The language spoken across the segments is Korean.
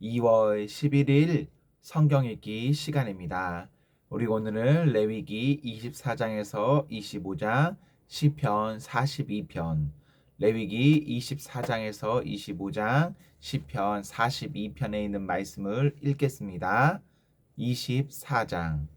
2월 11일 성경 읽기 시간입니다. 우리 오늘은 레위기 24장에서 25장, 시편 42편, 레위기 24장에서 25장, 시편 42편에 있는 말씀을 읽겠습니다. 24장.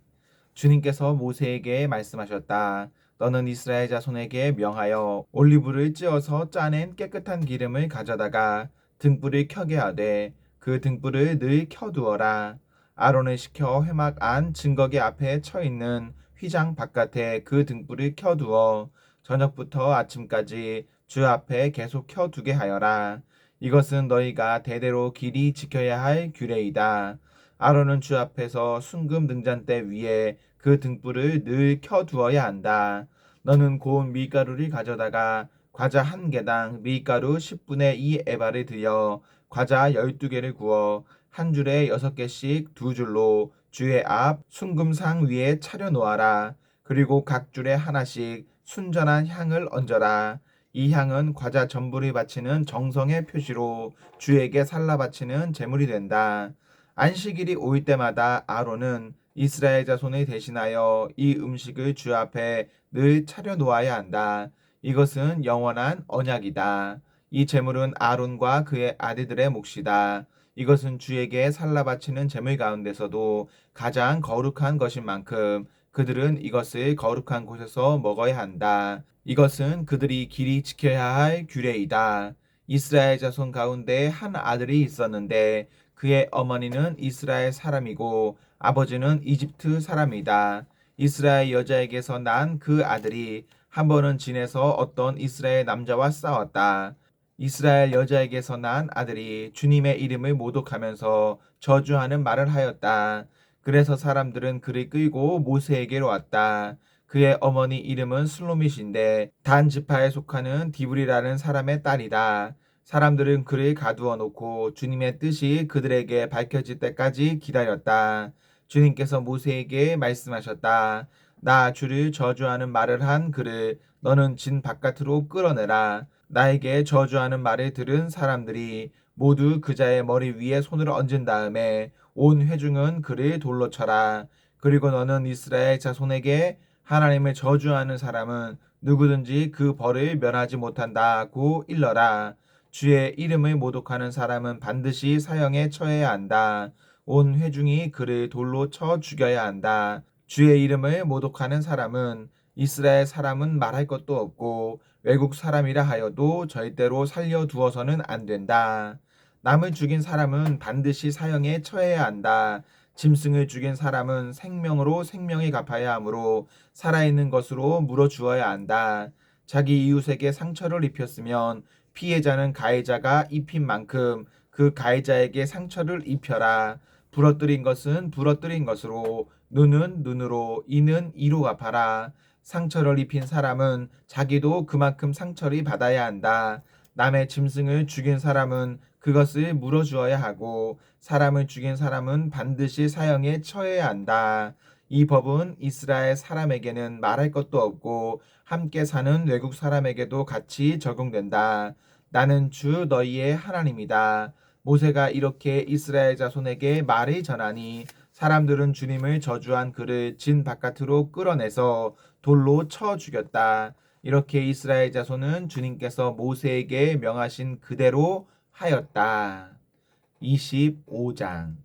주님께서 모세에게 말씀하셨다. 너는 이스라엘 자손에게 명하여 올리브를 찧어서 짜낸 깨끗한 기름을 가져다가 등불을 켜게 하되 그 등불을 늘 켜두어라. 아론을 시켜 회막 안 증거계 앞에 쳐 있는 휘장 바깥에 그 등불을 켜두어 저녁부터 아침까지 주 앞에 계속 켜두게 하여라. 이것은 너희가 대대로 길이 지켜야 할 규례이다. 아론은 주 앞에서 순금 등잔대 위에 그 등불을 늘 켜두어야 한다. 너는 고운 밀가루를 가져다가 과자 한 개당 밀가루 10분의 2 에바를 들여 과자 12개를 구워 한 줄에 6개씩 두 줄로 주의 앞 순금상 위에 차려 놓아라. 그리고 각 줄에 하나씩 순전한 향을 얹어라. 이 향은 과자 전부를 바치는 정성의 표시로 주에게 살라 바치는 제물이 된다. 안식일이 올 때마다 아론은 이스라엘 자손을 대신하여 이 음식을 주 앞에 늘 차려 놓아야 한다. 이것은 영원한 언약이다. 이 제물은 아론과 그의 아들들의 몫이다. 이것은 주에게 살라 바치는 제물 가운데서도 가장 거룩한 것인 만큼 그들은 이것을 거룩한 곳에서 먹어야 한다. 이것은 그들이 길이 지켜야 할 규례이다. 이스라엘 자손 가운데 한 아들이 있었는데 그의 어머니는 이스라엘 사람이고 아버지는 이집트 사람이다. 이스라엘 여자에게서 난 그 아들이 한 번은 진에서 어떤 이스라엘 남자와 싸웠다. 이스라엘 여자에게서 난 아들이 주님의 이름을 모독하면서 저주하는 말을 하였다. 그래서 사람들은 그를 끌고 모세에게로 왔다. 그의 어머니 이름은 슬로밋인데 단 지파에 속하는 디브리라는 사람의 딸이다. 사람들은 그를 가두어 놓고 주님의 뜻이 그들에게 밝혀질 때까지 기다렸다. 주님께서 모세에게 말씀하셨다. 나 주를 저주하는 말을 한 그를 너는 진 바깥으로 끌어내라. 나에게 저주하는 말을 들은 사람들이 모두 그자의 머리 위에 손을 얹은 다음에 온 회중은 그를 돌로 쳐라. 그리고 너는 이스라엘 자손에게 하나님을 저주하는 사람은 누구든지 그 벌을 면하지 못한다고 일러라. 주의 이름을 모독하는 사람은 반드시 사형에 처해야 한다. 온 회중이 그를 돌로 쳐 죽여야 한다. 주의 이름을 모독하는 사람은 이스라엘 사람은 말할 것도 없고 외국 사람이라 하여도 절대로 살려두어서는 안 된다. 남을 죽인 사람은 반드시 사형에 처해야 한다. 짐승을 죽인 사람은 생명으로 생명에 갚아야 하므로 살아있는 것으로 물어주어야 한다. 자기 이웃에게 상처를 입혔으면 피해자는 가해자가 입힌 만큼 그 가해자에게 상처를 입혀라. 부러뜨린 것은 부러뜨린 것으로, 눈은 눈으로, 이는 이로 갚아라. 상처를 입힌 사람은 자기도 그만큼 상처를 받아야 한다. 남의 짐승을 죽인 사람은 그것을 물어주어야 하고 사람을 죽인 사람은 반드시 사형에 처해야 한다. 이 법은 이스라엘 사람에게는 말할 것도 없고 함께 사는 외국 사람에게도 같이 적용된다. 나는 주 너희의 하나님이다. 모세가 이렇게 이스라엘 자손에게 말을 전하니 사람들은 주님을 저주한 그를 진 바깥으로 끌어내서 돌로 쳐 죽였다. 이렇게 이스라엘 자손은 주님께서 모세에게 명하신 그대로 하였다. 25장.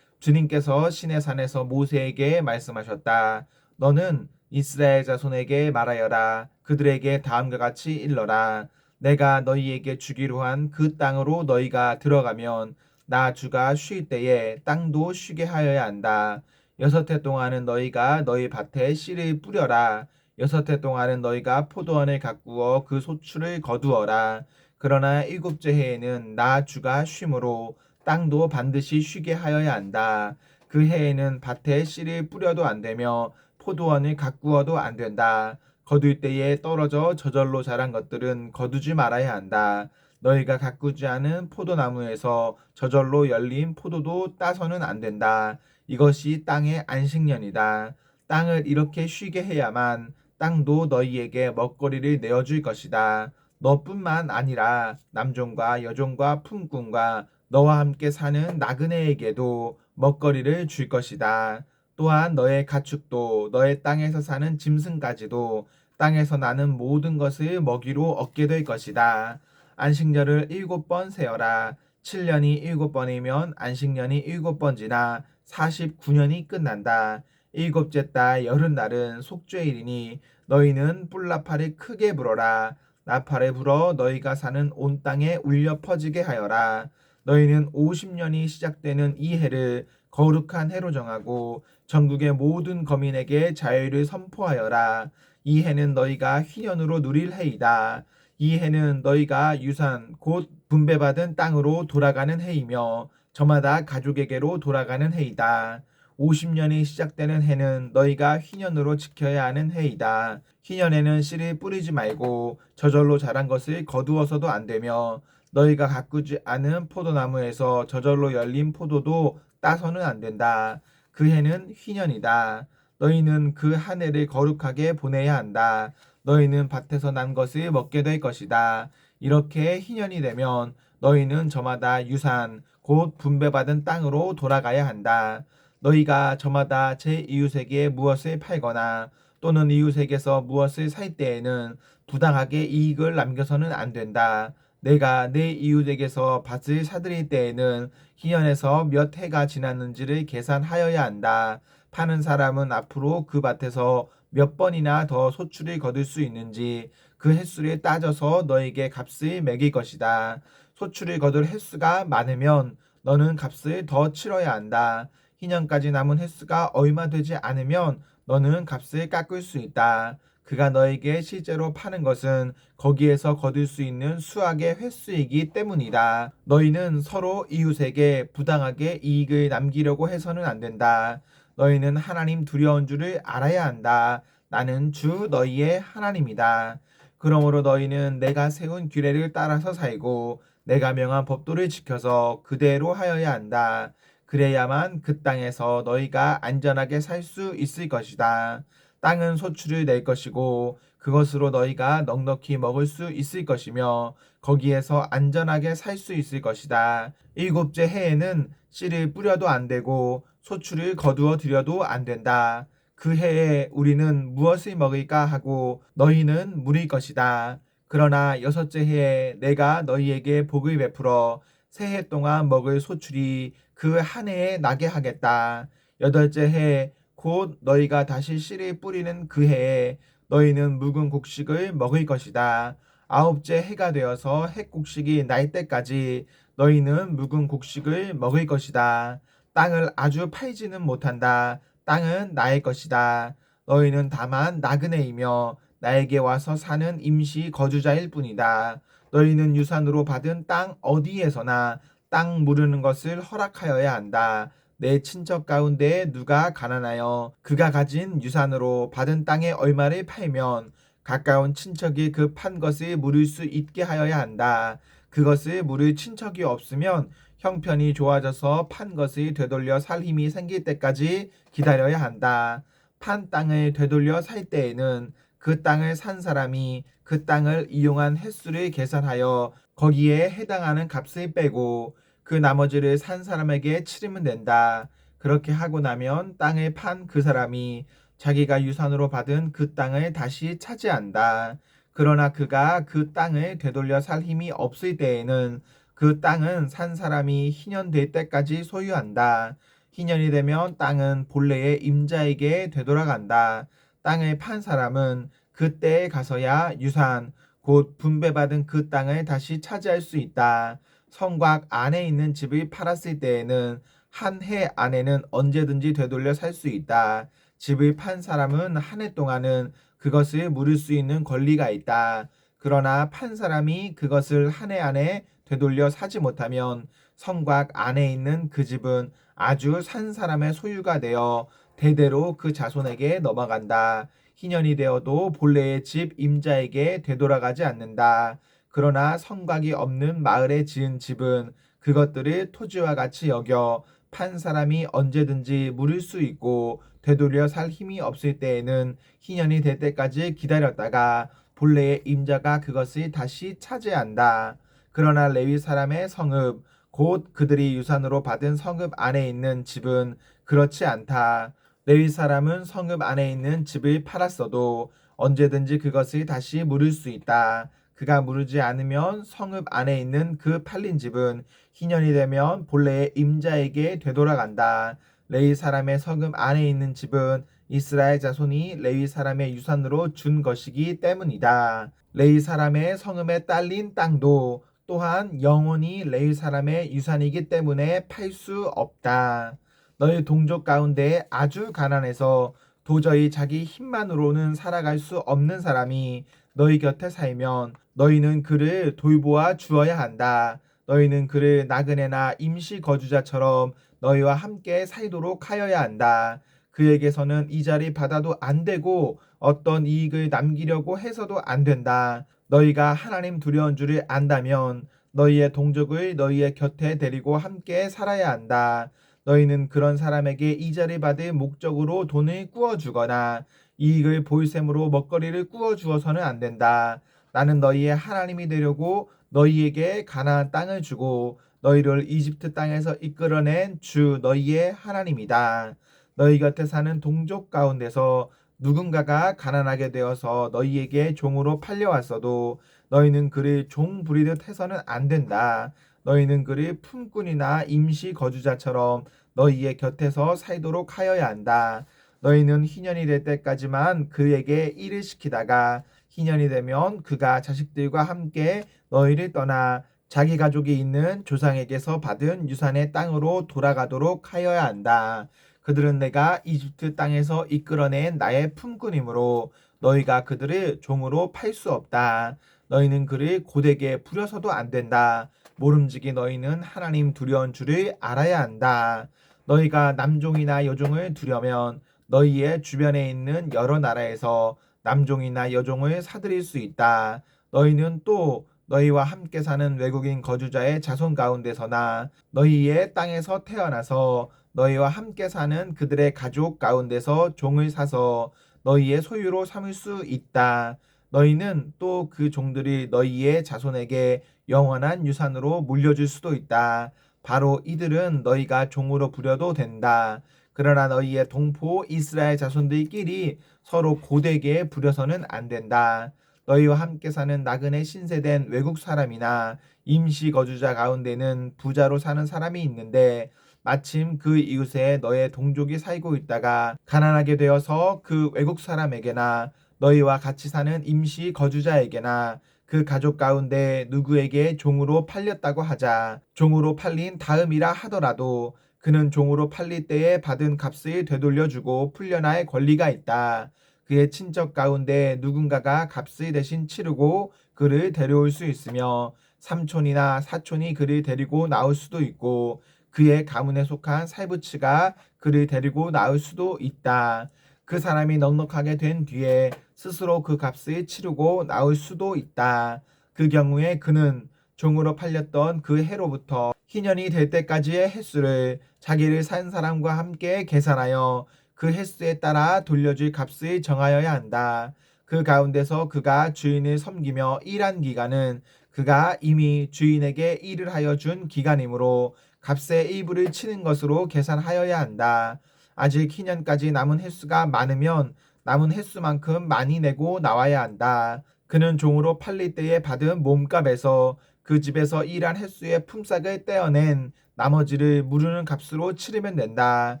주님께서 시내산에서 모세에게 말씀하셨다. 너는 이스라엘 자손에게 말하여라. 그들에게 다음과 같이 일러라. 내가 너희에게 주기로 한 그 땅으로 너희가 들어가면 나 주가 쉴 때에 땅도 쉬게 하여야 한다. 6해 동안은 너희가 너희 밭에 씨를 뿌려라. 6해 동안은 너희가 포도원을 가꾸어 그 소출을 거두어라. 그러나 7째 해에는 나 주가 쉼으로 땅도 반드시 쉬게 하여야 한다. 그 해에는 밭에 씨를 뿌려도 안 되며 포도원을 가꾸어도 안 된다. 거둘 때에 떨어져 저절로 자란 것들은 거두지 말아야 한다. 너희가 가꾸지 않은 포도나무에서 저절로 열린 포도도 따서는 안 된다. 이것이 땅의 안식년이다. 땅을 이렇게 쉬게 해야만 땅도 너희에게 먹거리를 내어줄 것이다. 너뿐만 아니라 남종과 여종과 품꾼과 너와 함께 사는 나그네에게도 먹거리를 줄 것이다. 또한 너의 가축도 너의 땅에서 사는 짐승까지도 땅에서 나는 모든 것을 먹이로 얻게 될 것이다. 안식년을 7번 세어라. 7년이 7번이면 안식년이 7번 지나 49년이 끝난다. 일곱째 달 여름날은 속죄일이니 너희는 뿔나팔을 크게 불어라. 나팔을 불어 너희가 사는 온 땅에 울려 퍼지게 하여라. 너희는 50년이 시작되는 이 해를 거룩한 해로 정하고 전국의 모든 거민에게 자유를 선포하여라. 이 해는 너희가 희년으로 누릴 해이다. 이 해는 너희가 유산 곧 분배받은 땅으로 돌아가는 해이며 저마다 가족에게로 돌아가는 해이다. 50년이 시작되는 해는 너희가 희년으로 지켜야 하는 해이다. 희년에는 씨를 뿌리지 말고 저절로 자란 것을 거두어서도 안 되며 너희가 가꾸지 않은 포도나무에서 저절로 열린 포도도 따서는 안 된다. 그 해는 희년이다. 너희는 그 한 해를 거룩하게 보내야 한다. 너희는 밭에서 난 것을 먹게 될 것이다. 이렇게 희년이 되면 너희는 저마다 유산 곧 분배받은 땅으로 돌아가야 한다. 너희가 저마다 제 이웃에게 무엇을 팔거나 또는 이웃에게서 무엇을 살 때에는 부당하게 이익을 남겨서는 안 된다. 내가 내 이웃에게서 밭을 사들일 때에는 희년에서 몇 해가 지났는지를 계산하여야 한다. 파는 사람은 앞으로 그 밭에서 몇 번이나 더 소출을 거둘 수 있는지 그 횟수를 따져서 너에게 값을 매길 것이다. 소출을 거둘 횟수가 많으면 너는 값을 더 치러야 한다. 희년까지 남은 횟수가 얼마 되지 않으면 너는 값을 깎을 수 있다. 그가 너에게 실제로 파는 것은 거기에서 거둘 수 있는 수확의 횟수이기 때문이다. 너희는 서로 이웃에게 부당하게 이익을 남기려고 해서는 안 된다. 너희는 하나님 두려운 줄을 알아야 한다. 나는 주 너희의 하나님이다. 그러므로 너희는 내가 세운 규례를 따라서 살고 내가 명한 법도를 지켜서 그대로 하여야 한다. 그래야만 그 땅에서 너희가 안전하게 살 수 있을 것이다. 땅은 소출을 낼 것이고 그것으로 너희가 넉넉히 먹을 수 있을 것이며 거기에서 안전하게 살 수 있을 것이다. 일곱째 해에는 씨를 뿌려도 안 되고 소출을 거두어 들여도 안 된다. 그 해에 우리는 무엇을 먹을까 하고 너희는 물을 것이다. 그러나 여섯째 해에 내가 너희에게 복을 베풀어 새해 동안 먹을 소출이 그 한 해에 나게 하겠다. 여덟째 해 곧 너희가 다시 씨를 뿌리는 그 해에 너희는 묵은 곡식을 먹을 것이다. 아홉째 해가 되어서 핵곡식이 날 때까지 너희는 묵은 곡식을 먹을 것이다. 땅을 아주 팔지는 못한다. 땅은 나의 것이다. 너희는 다만 나그네이며 나에게 와서 사는 임시 거주자일 뿐이다. 너희는 유산으로 받은 땅 어디에서나 땅 무르는 것을 허락하여야 한다. 내 친척 가운데 누가 가난하여 그가 가진 유산으로 받은 땅의 얼마를 팔면 가까운 친척이 그 판 것을 물을 수 있게 하여야 한다. 그것을 물을 친척이 없으면 형편이 좋아져서 판 것을 되돌려 살 힘이 생길 때까지 기다려야 한다. 판 땅을 되돌려 살 때에는 그 땅을 산 사람이 그 땅을 이용한 횟수를 계산하여 거기에 해당하는 값을 빼고 그 나머지를 산 사람에게 치르면 된다. 그렇게 하고 나면 땅을 판 그 사람이 자기가 유산으로 받은 그 땅을 다시 차지한다. 그러나 그가 그 땅을 되돌려 살 힘이 없을 때에는 그 땅은 산 사람이 희년 될 때까지 소유한다. 희년이 되면 땅은 본래의 임자에게 되돌아간다. 땅을 판 사람은 그때에 가서야 유산, 곧 분배받은 그 땅을 다시 차지할 수 있다. 성곽 안에 있는 집을 팔았을 때에는 한 해 안에는 언제든지 되돌려 살 수 있다. 집을 판 사람은 한 해 동안은 그것을 물을 수 있는 권리가 있다. 그러나 판 사람이 그것을 한 해 안에 되돌려 사지 못하면 성곽 안에 있는 그 집은 아주 산 사람의 소유가 되어 대대로 그 자손에게 넘어간다. 희년이 되어도 본래의 집 임자에게 되돌아가지 않는다. 그러나 성곽이 없는 마을에 지은 집은 그것들을 토지와 같이 여겨 판 사람이 언제든지 물을 수 있고 되돌려 살 힘이 없을 때에는 희년이 될 때까지 기다렸다가 본래의 임자가 그것을 다시 차지한다. 그러나 레위 사람의 성읍 곧 그들이 유산으로 받은 성읍 안에 있는 집은 그렇지 않다. 레위 사람은 성읍 안에 있는 집을 팔았어도 언제든지 그것을 다시 물을 수 있다. 그가 물지 않으면 성읍 안에 있는 그 팔린 집은 희년이 되면 본래의 임자에게 되돌아간다. 레위 사람의 성읍 안에 있는 집은 이스라엘 자손이 레위 사람의 유산으로 준 것이기 때문이다. 레위 사람의 성읍에 딸린 땅도 또한 영원히 레위 사람의 유산이기 때문에 팔 수 없다. 너희 동족 가운데 아주 가난해서 도저히 자기 힘만으로는 살아갈 수 없는 사람이 너희 곁에 살면 너희는 그를 돌보아 주어야 한다. 너희는 그를 나그네나 임시 거주자처럼 너희와 함께 살도록 하여야 한다. 그에게서는 이자리 받아도 안 되고 어떤 이익을 남기려고 해서도 안 된다. 너희가 하나님 두려운 줄을 안다면 너희의 동족을 너희의 곁에 데리고 함께 살아야 한다. 너희는 그런 사람에게 이자를 받을 목적으로 돈을 꾸어주거나 이익을 보일셈으로 먹거리를 꾸어주어서는 안 된다. 나는 너희의 하나님이 되려고 너희에게 가나안 땅을 주고 너희를 이집트 땅에서 이끌어낸 주 너희의 하나님이다. 너희 곁에 사는 동족 가운데서 누군가가 가난하게 되어서 너희에게 종으로 팔려왔어도 너희는 그를 종 부리듯 해서는 안 된다. 너희는 그를 품꾼이나 임시 거주자처럼 너희의 곁에서 살도록 하여야 한다. 너희는 희년이 될 때까지만 그에게 일을 시키다가 희년이 되면 그가 자식들과 함께 너희를 떠나 자기 가족이 있는 조상에게서 받은 유산의 땅으로 돌아가도록 하여야 한다. 그들은 내가 이집트 땅에서 이끌어낸 나의 품꾼이므로 너희가 그들을 종으로 팔 수 없다. 너희는 그를 고되게 부려서도 안 된다. 모름지기 너희는 하나님 두려운 줄을 알아야 한다. 너희가 남종이나 여종을 두려면 너희의 주변에 있는 여러 나라에서 남종이나 여종을 사들일 수 있다. 너희는 또 너희와 함께 사는 외국인 거주자의 자손 가운데서나 너희의 땅에서 태어나서 너희와 함께 사는 그들의 가족 가운데서 종을 사서 너희의 소유로 삼을 수 있다. 너희는 또 그 종들이 너희의 자손에게 영원한 유산으로 물려줄 수도 있다. 바로 이들은 너희가 종으로 부려도 된다. 그러나 너희의 동포 이스라엘 자손들끼리 서로 고되게 부려서는 안 된다. 너희와 함께 사는 나그네 신세된 외국 사람이나 임시 거주자 가운데는 부자로 사는 사람이 있는데 마침 그 이웃에 너의 동족이 살고 있다가 가난하게 되어서 그 외국 사람에게나 너희와 같이 사는 임시 거주자에게나 그 가족 가운데 누구에게 종으로 팔렸다고 하자. 종으로 팔린 다음이라 하더라도 그는 종으로 팔릴 때에 받은 값을 되돌려주고 풀려날 권리가 있다. 그의 친척 가운데 누군가가 값을 대신 치르고 그를 데려올 수 있으며 삼촌이나 사촌이 그를 데리고 나올 수도 있고 그의 가문에 속한 살부치가 그를 데리고 나올 수도 있다. 그 사람이 넉넉하게 된 뒤에 스스로 그 값을 치르고 나올 수도 있다. 그 경우에 그는 종으로 팔렸던 그 해로부터 희년이 될 때까지의 횟수를 자기를 산 사람과 함께 계산하여 그 횟수에 따라 돌려줄 값을 정하여야 한다. 그 가운데서 그가 주인을 섬기며 일한 기간은 그가 이미 주인에게 일을 하여 준 기간이므로 값의 일부를 치는 것으로 계산하여야 한다. 아직 희년까지 남은 횟수가 많으면 남은 횟수만큼 많이 내고 나와야 한다. 그는 종으로 팔릴 때에 받은 몸값에서 그 집에서 일한 횟수의 품삯을 떼어낸 나머지를 무르는 값으로 치르면 된다.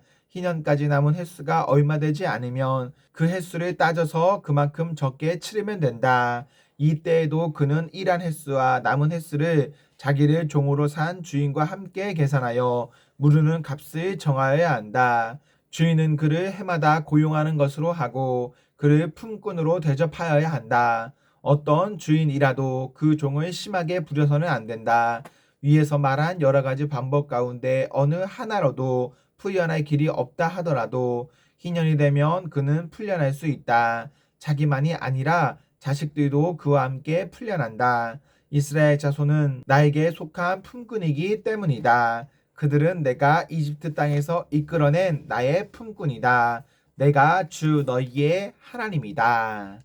희년까지 남은 횟수가 얼마 되지 않으면 그 횟수를 따져서 그만큼 적게 치르면 된다. 이때에도 그는 일한 횟수와 남은 횟수를 자기를 종으로 산 주인과 함께 계산하여 무르는 값을 정하여야 한다. 주인은 그를 해마다 고용하는 것으로 하고 그를 품꾼으로 대접하여야 한다. 어떤 주인이라도 그 종을 심하게 부려서는 안 된다. 위에서 말한 여러 가지 방법 가운데 어느 하나로도 풀려날 길이 없다 하더라도 희년이 되면 그는 풀려날 수 있다. 자기만이 아니라 자식들도 그와 함께 풀려난다. 이스라엘 자손은 나에게 속한 품꾼이기 때문이다. 그들은 내가 이집트 땅에서 이끌어낸 나의 품꾼이다. 내가 주 너희의 하나님이다.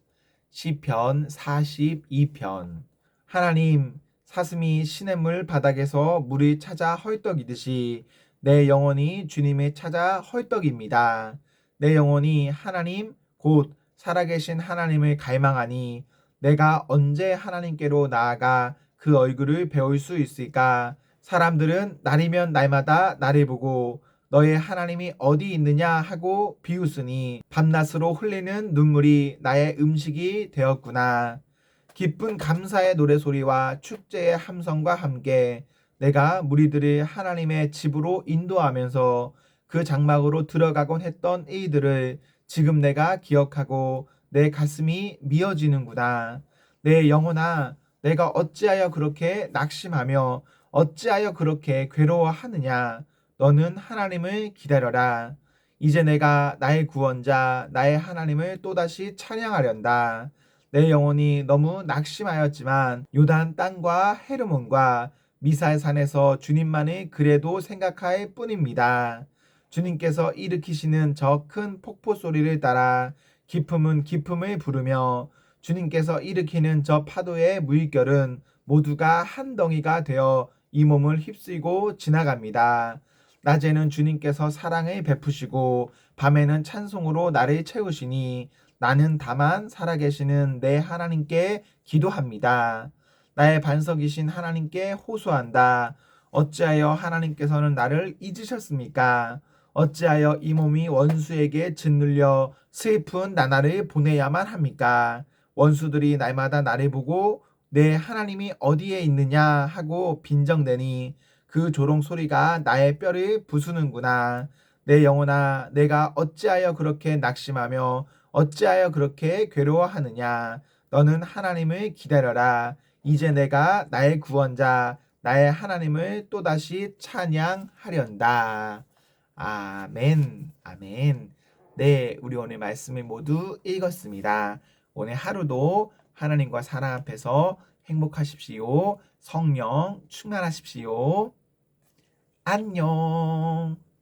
시편 42편. 하나님, 사슴이 시냇물 바닥에서 물을 찾아 헐떡이듯이 내 영혼이 주님을 찾아 헐떡입니다. 내 영혼이 하나님 곧 살아계신 하나님을 갈망하니 내가 언제 하나님께로 나아가 그 얼굴을 배울 수 있을까? 사람들은 날이면 날마다 나를 보고 너의 하나님이 어디 있느냐 하고 비웃으니 밤낮으로 흘리는 눈물이 나의 음식이 되었구나. 기쁜 감사의 노래소리와 축제의 함성과 함께 내가 무리들을 하나님의 집으로 인도하면서 그 장막으로 들어가곤 했던 이들을 지금 내가 기억하고 내 가슴이 미어지는구나. 내 영혼아, 내가 어찌하여 그렇게 낙심하며 어찌하여 그렇게 괴로워하느냐. 너는 하나님을 기다려라. 이제 내가 나의 구원자, 나의 하나님을 또다시 찬양하련다. 내 영혼이 너무 낙심하였지만 요단 땅과 헤르몬과 미살산에서 주님만을 그래도 생각할 뿐입니다. 주님께서 일으키시는 저 큰 폭포 소리를 따라 기품은 기품을 부르며 주님께서 일으키는 저 파도의 물결은 모두가 한 덩이가 되어 이 몸을 휩쓸고 지나갑니다. 낮에는 주님께서 사랑을 베푸시고 밤에는 찬송으로 나를 채우시니 나는 다만 살아계시는 내 하나님께 기도합니다. 나의 반석이신 하나님께 호소한다. 어찌하여 하나님께서는 나를 잊으셨습니까? 어찌하여 이 몸이 원수에게 짓눌려 슬픈 나날을 보내야만 합니까? 원수들이 날마다 나를 보고 내 하나님이 어디에 있느냐 하고 빈정대니 그 조롱 소리가 나의 뼈를 부수는구나. 내 영혼아, 내가 어찌하여 그렇게 낙심하며 어찌하여 그렇게 괴로워하느냐? 너는 하나님을 기다려라. 이제 내가 나의 구원자, 나의 하나님을 또다시 찬양하련다. 아멘, 아멘. 네, 우리 오늘 말씀을 모두 읽었습니다. 오늘 하루도 하나님과 사랑 앞에서 행복하십시오. 성령 충만하십시오. 안녕.